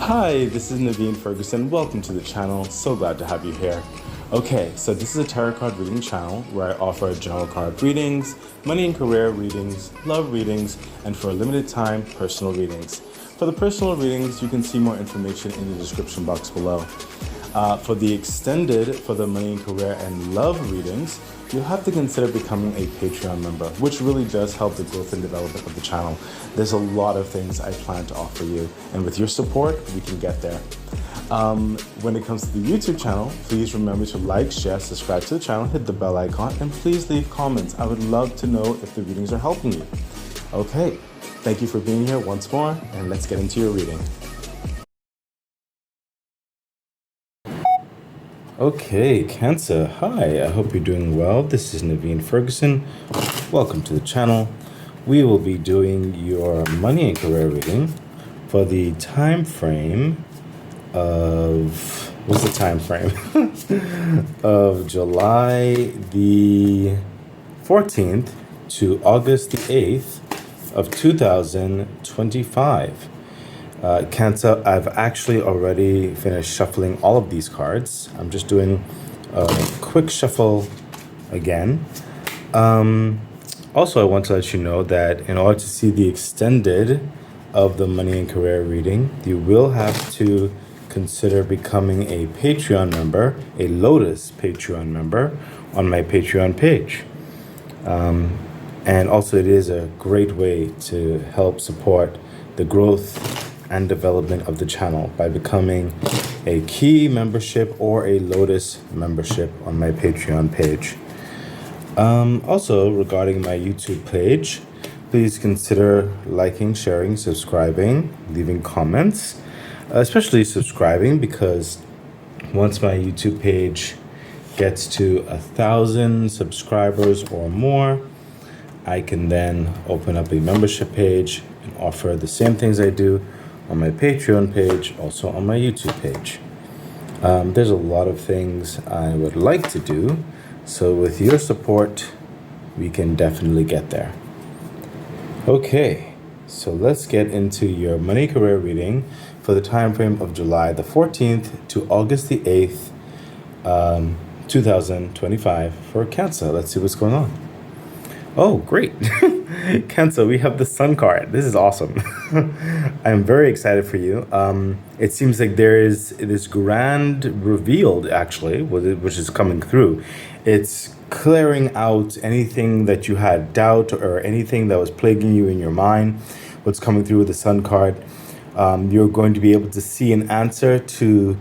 Hi, this is Naveen Ferguson. Welcome to the channel. So glad to have you here. Okay, so this is a tarot card reading channel where I offer general card readings, money and career readings, love readings, and for a limited time, personal readings. For the personal readings, you can see more information in the description box below. For the money and career and love readings, you'll have to consider becoming a Patreon member, which really does help the growth and development of the channel. There's a lot of things I plan to offer you, and with your support, we can get there. When it comes to the YouTube channel, please remember to like, share, subscribe to the channel, hit the bell icon, and please leave comments. I would love to know if the readings are helping you. Okay, thank you for being here once more, and let's get into your reading. Okay, Cancer, hi, I hope you're doing well. This is Naveen Ferguson. Welcome to the channel. We will be doing your money and career reading for the time frame of, what's the time frame? of July the 14th to August the 8th of 2025. Cancer, I've actually already finished shuffling all of these cards. I'm just doing a quick shuffle again. Also, I want to let you know that in order to see the extended of the money and career reading, you will have to consider becoming a Patreon member, a Lotus Patreon member on my Patreon page. And also it is a great way to help support the growth and development of the channel by becoming a key membership or a Lotus membership on my Patreon page. Also, regarding my YouTube page, please consider liking, sharing, subscribing, leaving comments, especially subscribing, because once my YouTube page gets to 1,000 subscribers or more, I can then open up a membership page and offer the same things I do on my Patreon page, also on my YouTube page. There's a lot of things I would like to do, so with your support, we can definitely get there. Okay, so let's get into your money career reading for the time frame of July the 14th to August the 8th, 2025 for Cancer. Let's see what's going on. Oh, great. Cancer, we have the Sun card. This is awesome. I'm very excited for you. It seems like there is this grand reveal, actually, which is coming through. It's clearing out anything that you had doubt or anything that was plaguing you in your mind. What's coming through with the Sun card. You're going to be able to see an answer to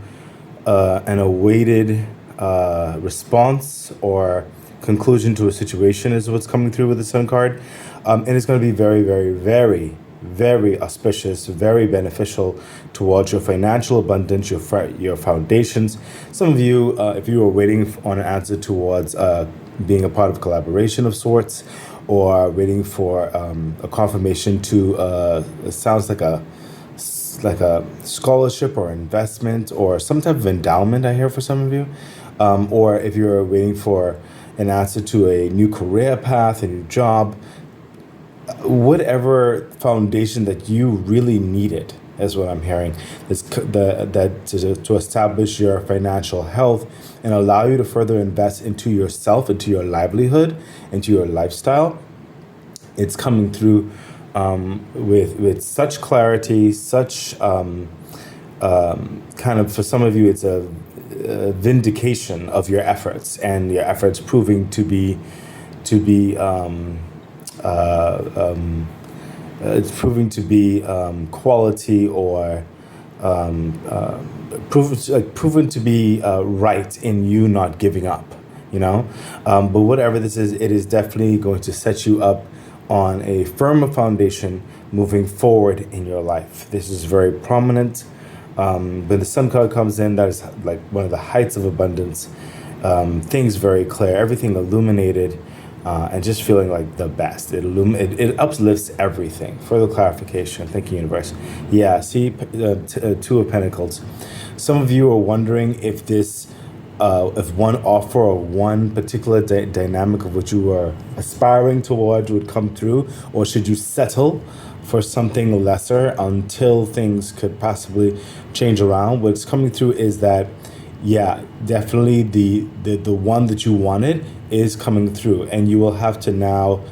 an awaited response or conclusion to a situation is what's coming through with the Sun card. And it's going to be very, very, very, very auspicious, very beneficial towards your financial abundance, your foundations. Some of you, if you were waiting on an answer towards being a part of collaboration of sorts, or waiting for a confirmation to, it sounds like a scholarship or investment or some type of endowment, I hear, for some of you. Or if you're waiting for an answer to a new career path, a new job, whatever foundation that you really needed is what I'm hearing. To establish your financial health and allow you to further invest into yourself, into your livelihood, into your lifestyle. It's coming through with such clarity, such kind of, for some of you, it's a vindication of your efforts, and your efforts proving to be it's proving to be quality, or proven to be right in you not giving up, but whatever this is, it is definitely going to set you up on a firmer foundation moving forward in your life. This is very prominent. When the Sun card comes in, that is like one of the heights of abundance. Things very clear, everything illuminated, and just feeling like the best. It uplifts everything. Further clarification. Thank you, universe. Yeah, see, Two of Pentacles. Some of you are wondering if this, if one offer or one particular dynamic of what you are aspiring towards would come through, or should you settle for something lesser until things could possibly change around. What's coming through is that, yeah, definitely the one that you wanted is coming through, and you will have to now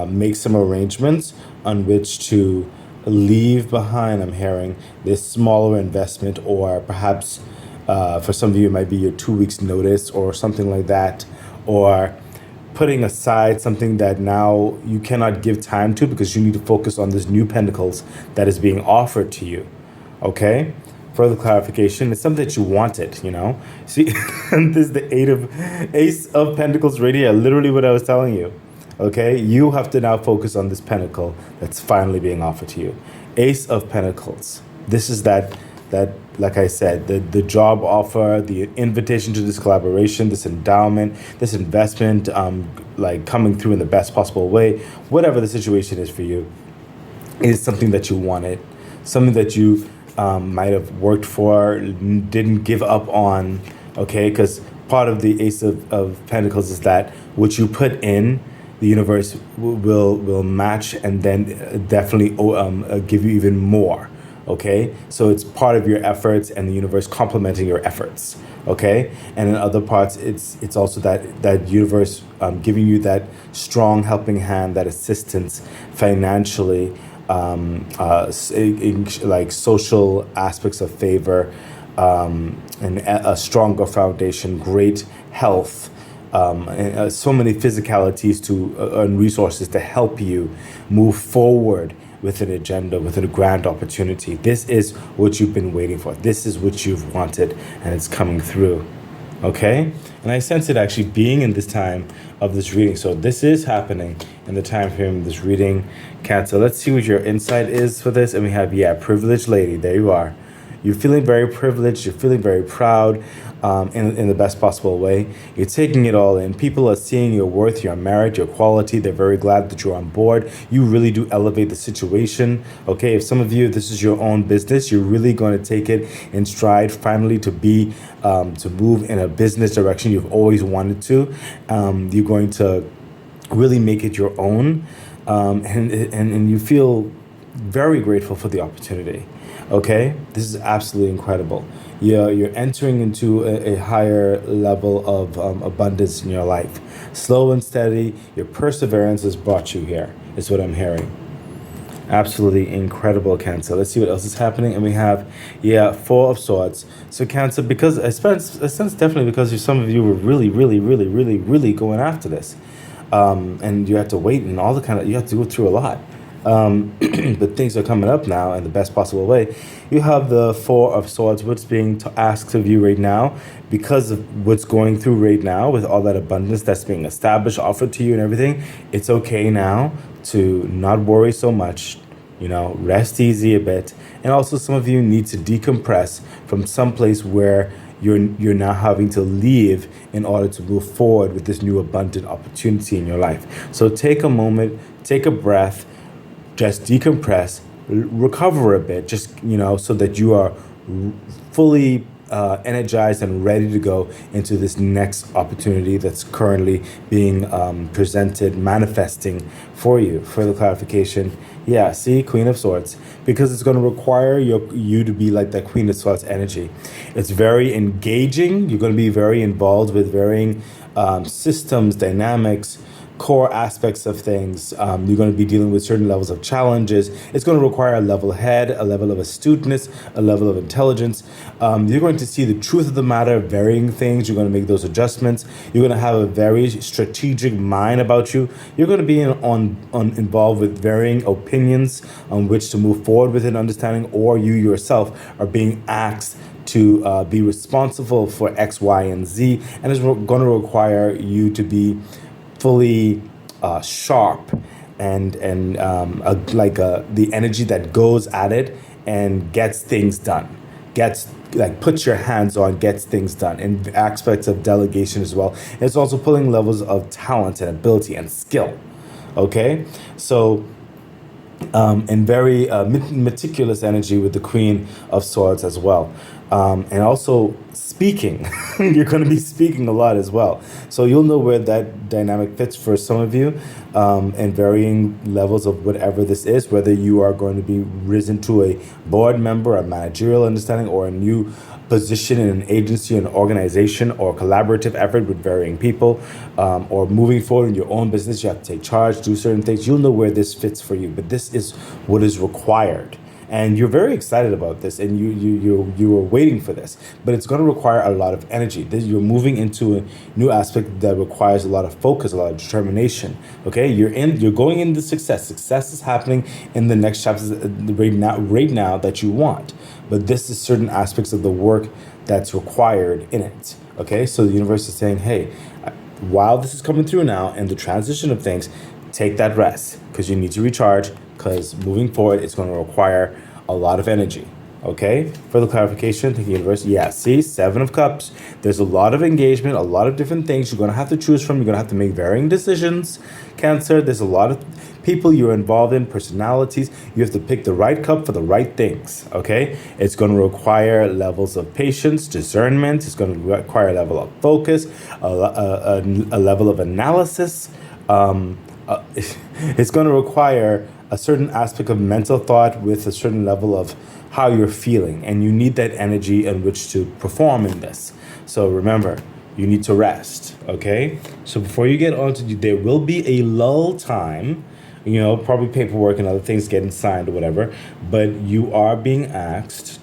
make some arrangements on which to leave behind. I'm hearing this smaller investment, or perhaps for some of you, it might be your 2 weeks notice or something like that, or putting aside something that now you cannot give time to because you need to focus on this new pentacles that is being offered to you. Okay? Further clarification, it's something that you wanted, See, this is the Ace of Pentacles right here, literally what I was telling you. Okay? You have to now focus on this pentacle that's finally being offered to you. Ace of Pentacles. This is that like I said, the job offer, the invitation to this collaboration, this endowment, this investment, like coming through in the best possible way, whatever the situation is for you, is something that you wanted, something that you might have worked for, didn't give up on, okay? Because part of the Ace of Pentacles is that what you put in, the universe will match and then definitely give you even more. Okay, so it's part of your efforts and the universe complementing your efforts. Okay, and in other parts, it's also that universe giving you that strong helping hand, that assistance financially, like social aspects of favor, and a stronger foundation, great health. And so many physicalities and resources to help you move forward with an agenda, with a grand opportunity. This is what you've been waiting for. This is what you've wanted, and it's coming through. Okay? And I sense it actually being in this time of this reading. So this is happening in the time frame of this reading, Cancer. Let's see what your insight is for this. And we have, privileged lady. There you are. You're feeling very privileged. You're feeling very proud in the best possible way. You're taking it all in. People are seeing your worth, your merit, your quality. They're very glad that you're on board. You really do elevate the situation. Okay, if some of you, this is your own business, you're really going to take it in stride finally to move in a business direction you've always wanted to. You're going to really make it your own. And you feel very grateful for the opportunity. Okay, this is absolutely incredible. You're entering into a higher level of abundance in your life. Slow and steady, your perseverance has brought you here, is what I'm hearing. Absolutely incredible, Cancer. Let's see what else is happening. And we have, Four of Swords. So Cancer, because I sense definitely because some of you were really, really, really, really, really going after this. And you have to wait and you have to go through a lot. But things are coming up now in the best possible way. You have the Four of Swords, what's being asked of you right now, because of what's going through right now with all that abundance that's being established, offered to you and everything. It's okay now to not worry so much, rest easy a bit. And also some of you need to decompress from some place where you're now having to leave in order to move forward with this new abundant opportunity in your life. So take a moment, take a breath, just decompress, recover a bit, just, so that you are fully energized and ready to go into this next opportunity that's currently being presented, manifesting for you. Further clarification, see, Queen of Swords, because it's going to require you to be like that Queen of Swords energy. It's very engaging. You're going to be very involved with varying systems, dynamics, core aspects of things. You're going to be dealing with certain levels of challenges. It's going to require a level head, a level of astuteness, a level of intelligence. You're going to see the truth of the matter, varying things. You're going to make those adjustments. You're going to have a very strategic mind about you. You're going to be involved with varying opinions on which to move forward with an understanding, or you yourself are being asked to be responsible for X, Y, and Z. And it's going to require you to be fully sharp and the energy that goes at it and gets things done, puts your hands on, gets things done, in aspects of delegation as well. It's also pulling levels of talent and ability and skill. Okay, so and very meticulous energy with the Queen of Swords as well. And also speaking. You're going to be speaking a lot as well. So you'll know where that dynamic fits for some of you, and varying levels of whatever this is, whether you are going to be risen to a board member, a managerial understanding, or a new position in an agency, an organization, or collaborative effort with varying people, or moving forward in your own business. You have to take charge, do certain things. You'll know where this fits for you, but this is what is required. And you're very excited about this, and you were waiting for this, but it's going to require a lot of energy. You're moving into a new aspect that requires a lot of focus, a lot of determination. Okay, you're going into success. Success is happening in the next chapters right now that you want, but this is certain aspects of the work that's required in it. Okay, so the universe is saying, hey, while this is coming through now and the transition of things, take that rest because you need to recharge, because moving forward, it's going to require a lot of energy. Okay, further clarification, thank you, universe. Yeah, see, 7 of Cups. There's a lot of engagement, a lot of different things you're going to have to choose from. You're going to have to make varying decisions, Cancer. There's a lot of people you're involved in, personalities. You have to pick the right cup for the right things. Okay, it's going to require levels of patience, discernment. It's going to require a level of focus, a level of analysis. It's going to require a certain aspect of mental thought with a certain level of how you're feeling, and you need that energy in which to perform in this. So remember, you need to rest. Okay, so before you get on to, there will be a lull time, probably paperwork and other things getting signed or whatever, but you are being asked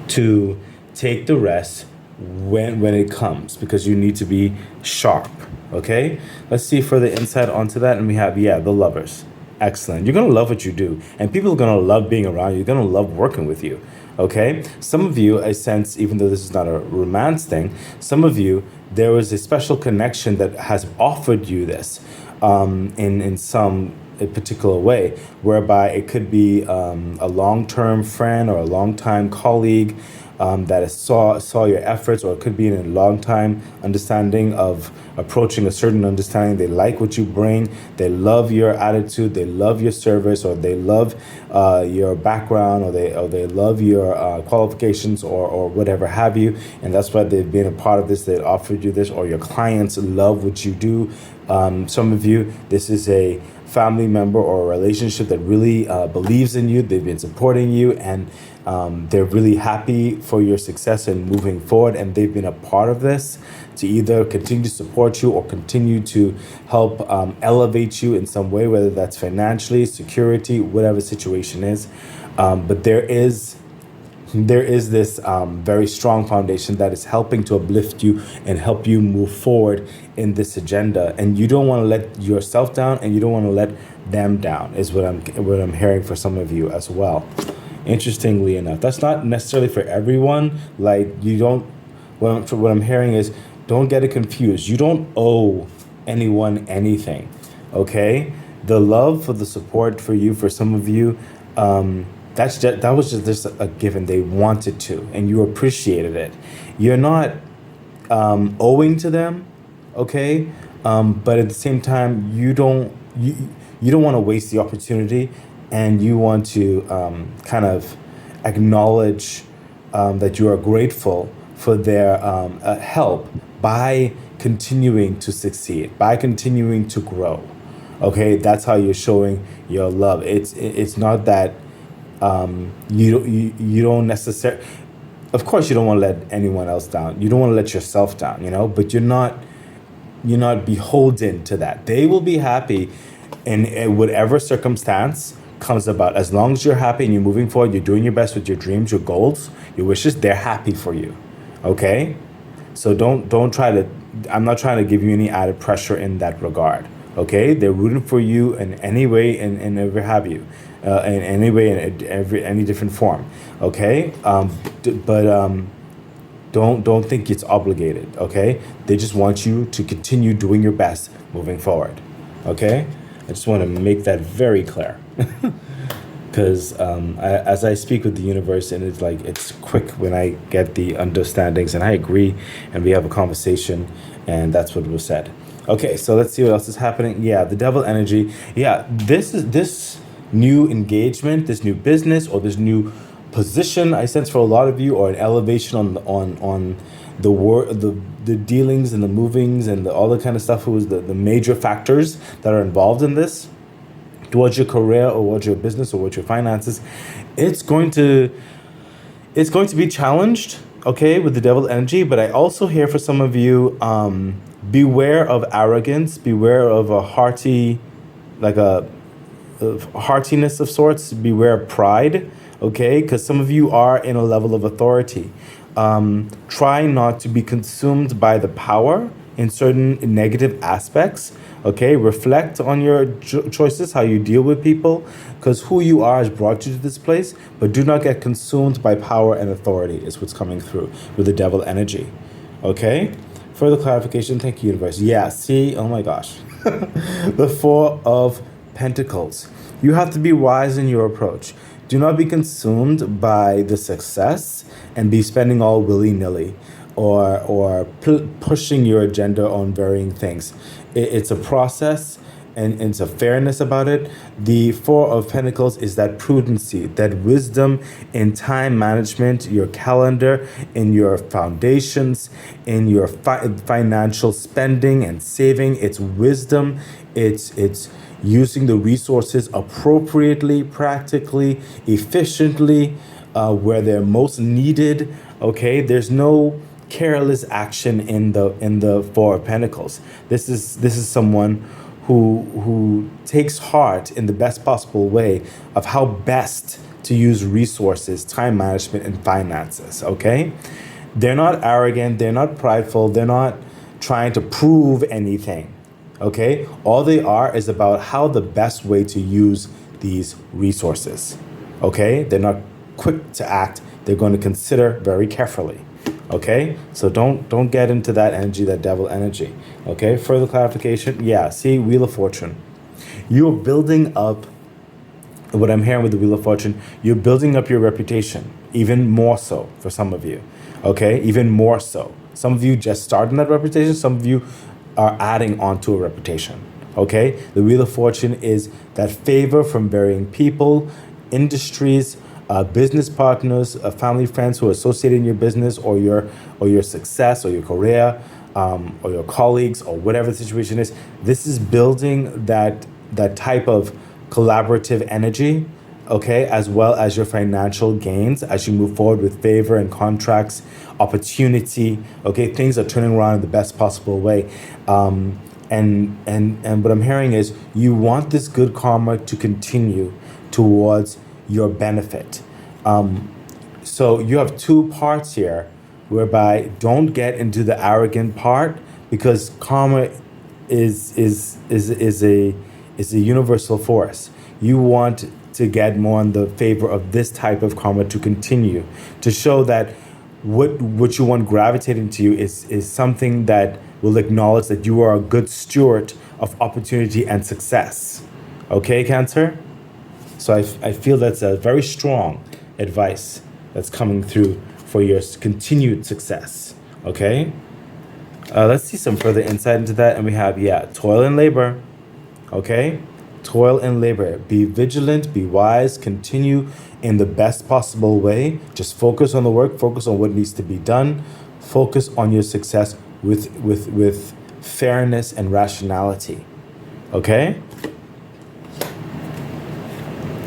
to take the rest when it comes, because you need to be sharp. Okay, let's see further insight onto that. And we have, the Lovers. Excellent. You're going to love what you do, and people are going to love being around you. You're going to love working with you. Okay, some of you, I sense, even though this is not a romance thing, some of you, there was a special connection that has offered you this, in some a particular way, whereby it could be a long-term friend or a long-time colleague that saw your efforts, or it could be in a long time understanding of approaching a certain understanding. They like what you bring, they love your attitude, they love your service, or they love your background, or they love your qualifications, or whatever have you, and that's why they've been a part of this. They offered you this, or your clients love what you do. Some of you, this is a family member or a relationship that really believes in you. They've been supporting you, and they're really happy for your success and moving forward, and they've been a part of this to either continue to support you or continue to help elevate you in some way, whether that's financially, security, whatever situation is. But there is this very strong foundation that is helping to uplift you and help you move forward in this agenda. And you don't want to let yourself down, and you don't want to let them down, is what I'm hearing for some of you as well. Interestingly enough, that's not necessarily for everyone. Like, you don't. What I'm hearing is, don't get it confused. You don't owe anyone anything. Okay, the love for the support for you, for some of you. That was just a given. They wanted to, and you appreciated it. You're not owing to them, okay? But at the same time, you don't want to waste the opportunity, and you want to kind of acknowledge that you are grateful for their help by continuing to succeed, by continuing to grow. Okay, that's how you're showing your love. It's not that. You don't necessarily, of course, you don't want to let anyone else down. You don't want to let yourself down, but you're not beholden to that. They will be happy in whatever circumstance comes about. As long as you're happy and you're moving forward, you're doing your best with your dreams, your goals, your wishes, they're happy for you. Okay? So don't try to, I'm not trying to give you any added pressure in that regard. Okay? They're rooting for you in any way and ever have you. In any way, in any different form, okay? Don't think it's obligated, okay? They just want you to continue doing your best moving forward, okay? I just want to make that very clear, because as I speak with the universe, and it's quick when I get the understandings, and I agree, and we have a conversation, and that's what was said. Okay, so let's see what else is happening. Yeah, the devil energy. Yeah, this new engagement, this new business, or this new position, I sense, for a lot of you, or an elevation on the the dealings and the movings and all the kind of stuff. Who is the major factors that are involved in this towards your career or towards your business or towards your finances. It's going to be challenged, okay, with the devil energy. But I also hear for some of you, beware of arrogance, beware of a hearty, like a of heartiness of sorts. Beware of pride, okay, because some of you are in a level of authority. Try not to be consumed by the power in certain negative aspects, okay. Reflect on your choices, how you deal with people, because who you are has brought you to this place. But do not get consumed by power and authority is what's coming through with the devil energy, okay. Further clarification. Thank you, universe. Yeah, see, oh my gosh. The Four of Pentacles. You have to be wise in your approach. Do not be consumed by the success and be spending all willy-nilly or pushing your agenda on varying things. It's a process, and it's a fairness about it. The Four of Pentacles is that prudency, that wisdom in time management, your calendar, in your foundations, in your financial spending and saving. It's wisdom. It's using the resources appropriately, practically, efficiently, where they're most needed. Okay, there's no careless action in the Four of Pentacles. This is someone who takes heart in the best possible way of how best to use resources, time management, and finances, okay? They're not arrogant, they're not prideful, they're not trying to prove anything, okay? All they are is about how the best way to use these resources, okay? They're not quick to act, they're going to consider very carefully. Okay, so don't get into that energy, that devil energy. Okay, further clarification. Yeah, see, Wheel of Fortune. You're building up, what I'm hearing with the Wheel of Fortune, you're building up your reputation, even more so for some of you. Okay, even more so. Some of you just started that reputation, some of you are adding on to a reputation. Okay, the Wheel of Fortune is that favor from varying people, industries, business partners, family, friends who are associated in your business or your success or your career, or your colleagues or whatever the situation is. This is building that type of collaborative energy, okay, as well as your financial gains as you move forward with favor and contracts, opportunity. Okay, things are turning around in the best possible way. And what I'm hearing is you want this good karma to continue towards your benefit. So you have two parts here, whereby don't get into the arrogant part, because karma is a universal force. You want to get more in the favor of this type of karma to continue, to show that what you want gravitating to you is something that will acknowledge that you are a good steward of opportunity and success. Okay, Cancer? So I feel that's a very strong advice that's coming through for your continued success, okay? Let's see some further insight into that. And we have, toil and labor, okay? Toil and labor. Be vigilant, be wise, continue in the best possible way. Just focus on the work, focus on what needs to be done, focus on your success with fairness and rationality, okay?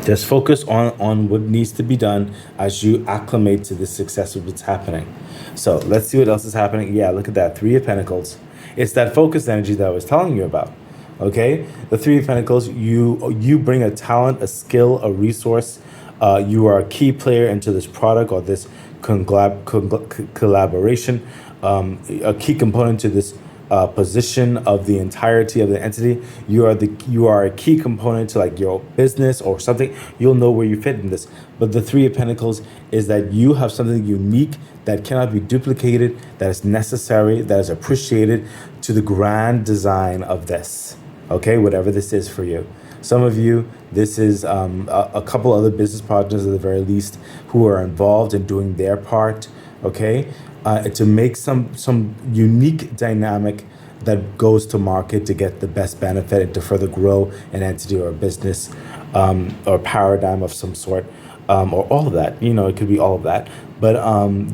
Just focus on what needs to be done as you acclimate to the success of what's happening. So let's see what else is happening. Yeah, look at that. Three of Pentacles. It's that focus energy that I was telling you about. Okay? The Three of Pentacles, you bring a talent, a skill, a resource. You are a key player into this product or this collaboration, a key component to this position of the entirety of the entity. You are a key component to like your business or something. You'll know where you fit in this. But the Three of Pentacles is that you have something unique that cannot be duplicated, that is necessary, that is appreciated to the grand design of this. Okay, whatever this is for you. Some of you, this is a couple other business partners at the very least who are involved in doing their part. Okay, to make some unique dynamic that goes to market to get the best benefit and to further grow an entity or a business or paradigm of some sort. or all of that. It could be all of that. But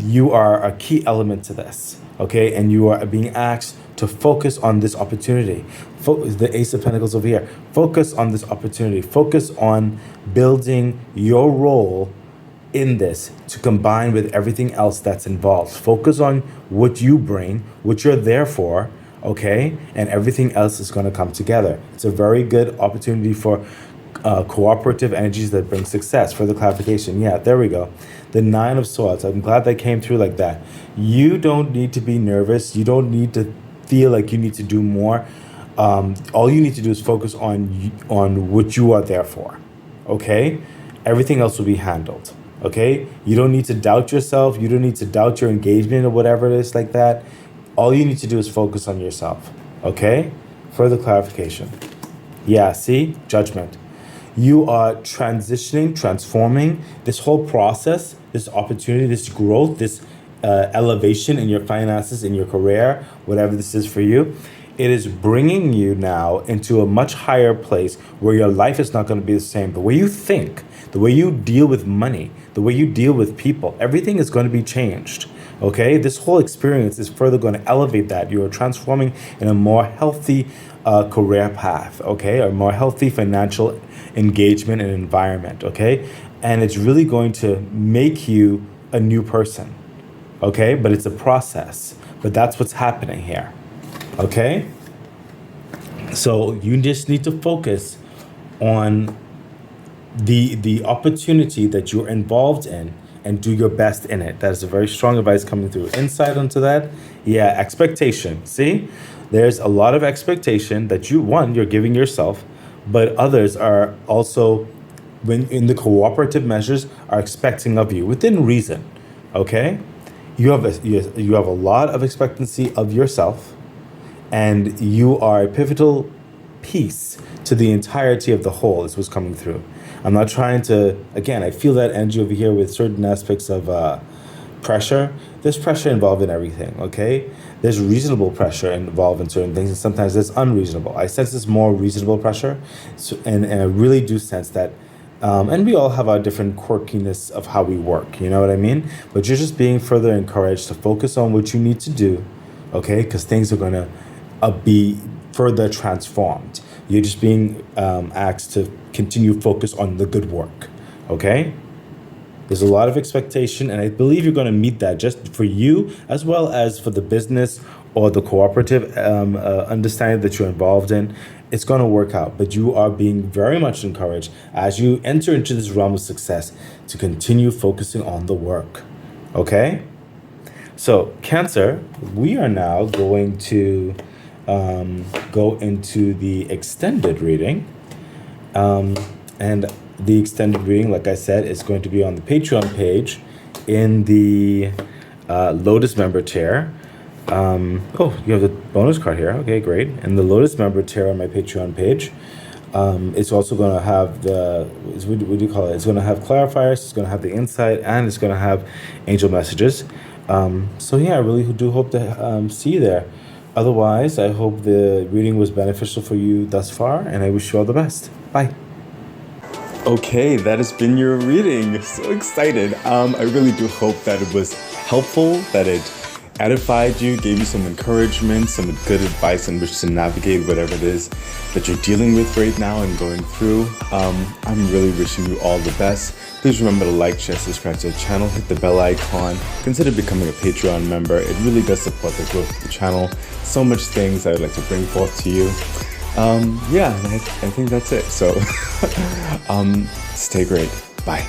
you are a key element to this, okay? And you are being asked to focus on this opportunity. The Ace of Pentacles over here. Focus on this opportunity. Focus on building your role in this to combine with everything else that's involved. Focus on what you bring, what you're there for, okay? And everything else is going to come together. It's a very good opportunity for cooperative energies that bring success. Further clarification. Yeah, there we go. The Nine of Swords. I'm glad that came through like that. You don't need to be nervous. You don't need to feel like you need to do more. All you need to do is focus on what you are there for, okay? Everything else will be handled, okay? You don't need to doubt yourself. You don't need to doubt your engagement or whatever it is like that. All you need to do is focus on yourself, okay? Further clarification. Yeah, see? Judgment. You are transitioning, transforming this whole process, this opportunity, this growth, this elevation in your finances, in your career, whatever this is for you. It is bringing you now into a much higher place where your life is not going to be the same. The way you think, the way you deal with money, the way you deal with people, everything is going to be changed. Okay, this whole experience is further going to elevate that. You are transforming in a more healthy career path, okay, a more healthy financial engagement and environment, okay? And it's really going to make you a new person, okay? But it's a process, but that's what's happening here, okay? So you just need to focus on the opportunity that you're involved in and do your best in it. That is a very strong advice coming through. Insight onto that, yeah, expectation. See, there's a lot of expectation that you're giving yourself, but others are also, when in the cooperative measures, are expecting of you within reason. Okay, you have a lot of expectancy of yourself, and you are a pivotal piece to the entirety of the whole. Is what's coming through. I'm not trying to, again, I feel that energy over here with certain aspects of pressure. There's pressure involved in everything, okay? There's reasonable pressure involved in certain things, and sometimes there's unreasonable. I sense this more reasonable pressure, and I really do sense that, and we all have our different quirkiness of how we work, you know what I mean? But you're just being further encouraged to focus on what you need to do, okay? Because things are going to be further transformed. You're just being asked to continue focus on the good work, okay? There's a lot of expectation, and I believe you're going to meet that just for you as well as for the business or the cooperative understanding that you're involved in. It's going to work out, but you are being very much encouraged as you enter into this realm of success to continue focusing on the work, okay? So, Cancer, we are now going to go into the extended reading. And the extended reading, like I said, is going to be on the Patreon page in the Lotus member tier. Oh, you have the bonus card here. Okay, great. And the Lotus member tier on my Patreon page. It's also going to have what do you call it? It's going to have clarifiers, it's going to have the insight, and it's going to have angel messages. So yeah, I really do hope to see you there. Otherwise, I hope the reading was beneficial for you thus far, and I wish you all the best. Bye. Okay, that has been your reading. So excited. I really do hope that it was helpful, that it edified you, gave you some encouragement, some good advice on which to navigate whatever it is that you're dealing with right now and going through. I'm really wishing you all the best. Please remember to like, share, subscribe to the channel, hit the bell icon, consider becoming a Patreon member. It really does support the growth of the channel. So much things I would like to bring forth to you. Yeah, I think that's it. So stay great. Bye.